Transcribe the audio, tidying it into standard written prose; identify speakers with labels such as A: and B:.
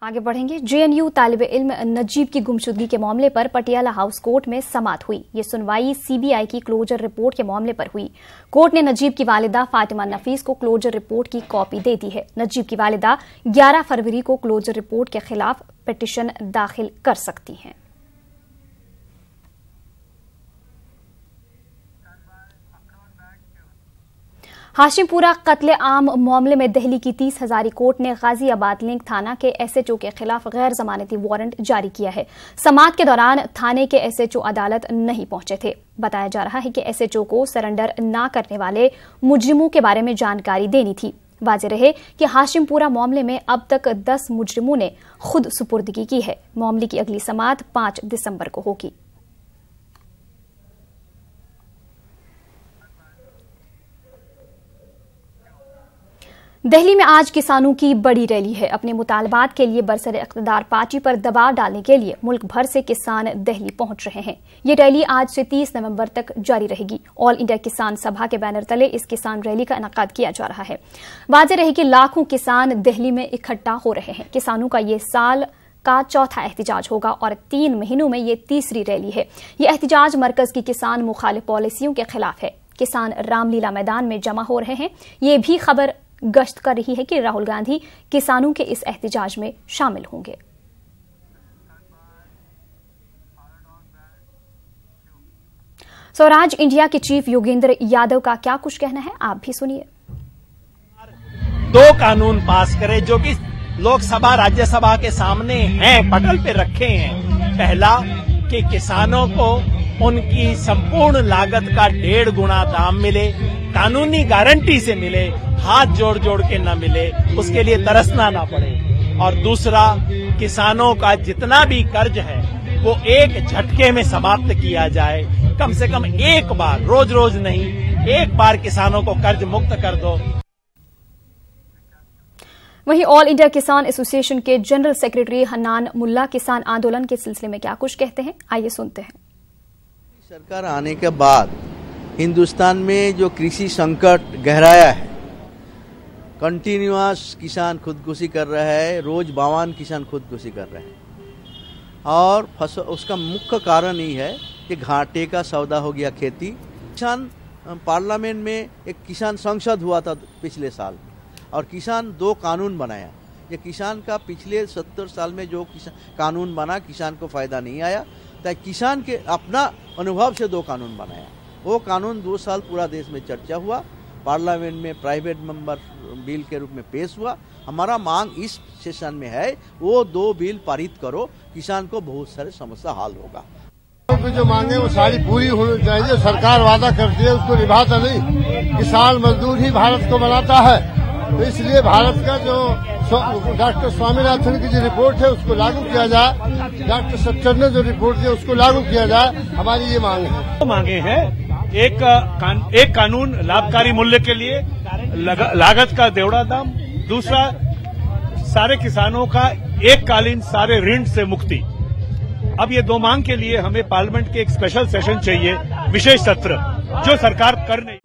A: आगे बढ़ेंगे। जेएनयू तालिब इल्म नजीब की गुमशुदगी के मामले पर पटियाला हाउस कोर्ट में समाअत हुई। ये सुनवाई सीबीआई की क्लोजर रिपोर्ट के मामले पर हुई। कोर्ट ने नजीब की वालिदा फातिमा नफीस को क्लोजर रिपोर्ट की कॉपी दे दी है। नजीब की वालिदा 11 फरवरी को क्लोजर रिपोर्ट के खिलाफ पिटीशन दाखिल कर सकती हैं। हाशिमपुरा कत्ले आम मामले में दिल्ली की 30 हजारी कोर्ट ने गाजियाबाद लिंक थाना के एसएचओ के खिलाफ गैर जमानती वारंट जारी किया है। समाअत के दौरान थाने के एसएचओ अदालत नहीं पहुंचे थे। बताया जा रहा है कि एसएचओ को सरेंडर न करने वाले मुजरिमों के बारे में जानकारी देनी थी। वाज़ेह रहे कि हाशिमपुरा मामले में अब तक 10 मुजरिमों ने खुद सुपुर्दगी की है। मामले की अगली समाअत 5 दिसंबर को होगी। दिल्ली में आज किसानों की बड़ी रैली है। अपने मुतालबात के लिए बरसरे इक़्तिदार पार्टी पर दबाव डालने के लिए मुल्क भर से किसान दिल्ली पहुंच रहे हैं। ये रैली आज से 30 नवंबर तक जारी रहेगी। ऑल इंडिया किसान सभा के बैनर तले इस किसान रैली का इनेकाद किया जा रहा है। वाज़ेह रहे कि लाखों किसान दिल्ली में इकट्ठा हो रहे हैं। किसानों का ये साल का चौथा एहतिजाज होगा और 3 महीनों में ये तीसरी रैली है। ये एहतिजाज मरकज की किसान मुखालिफ पॉलिसियों के खिलाफ है। किसान रामलीला मैदान में जमा हो रहे हैं। ये भी खबर गश्त कर रही है कि राहुल गांधी किसानों के इस एहतिजाज में शामिल होंगे। स्वराज इंडिया के चीफ योगेंद्र यादव का क्या कुछ कहना है, आप भी सुनिए।
B: 2 कानून पास करे जो कि लोकसभा राज्यसभा के सामने हैं, पटल पे रखे हैं। पहला कि किसानों को उनकी संपूर्ण लागत का 1.5 गुना दाम मिले, कानूनी गारंटी से मिले, हाथ जोड़ जोड़ के न मिले, उसके लिए तरसना ना पड़े। और दूसरा, किसानों का जितना भी कर्ज है वो एक झटके में समाप्त किया जाए। कम से कम एक बार, रोज रोज नहीं, एक बार किसानों को कर्ज मुक्त कर दो।
A: वहीं ऑल इंडिया किसान एसोसिएशन के जनरल सेक्रेटरी हन्नान मुल्ला किसान आंदोलन के सिलसिले में क्या कुछ कहते हैं, आइए सुनते हैं।
C: सरकार आने के बाद हिंदुस्तान में जो कृषि संकट गहराया है, कंटिन्यूअस किसान खुदकुशी कर रहा है, रोज 52 किसान खुदकुशी कर रहे हैं। और उसका मुख्य कारण ही है कि घाटे का सौदा हो गया खेती। किसान पार्लियामेंट में एक किसान संसद हुआ था पिछले साल, और किसान 2 कानून बनाया। ये किसान का पिछले 70 साल में जो कानून बना, किसान को फायदा नहीं आया, तो किसान के अपना अनुभव से 2 कानून बनाया। वो कानून 2 साल पूरा देश में चर्चा हुआ, पार्लियामेंट में प्राइवेट मेंबर बिल के रूप में पेश हुआ। हमारा मांग इस सेशन में है, वो 2 बिल पारित करो, किसान को बहुत सारे समस्या हल होगा।
D: जो मांगे वो सारी पूरी होनी चाहिए। सरकार वादा करती है, उसको निभाता नहीं। किसान मजदूर ही भारत को बनाता है, तो इसलिए भारत का जो डॉक्टर स्वामीनाथन की जो रिपोर्ट है उसको लागू किया जाए, डॉक्टर सच्चर ने जो रिपोर्ट दी उसको लागू किया जाए। हमारी ये मांग है।
B: मांगे हैं एक कानून लाभकारी मूल्य के लिए, लागत का देवड़ा दाम, दूसरा सारे किसानों का एककालीन सारे ऋण से मुक्ति। अब ये 2 मांग के लिए हमें पार्लियामेंट के एक स्पेशल सेशन चाहिए, विशेष सत्र, जो सरकार कर नहीं।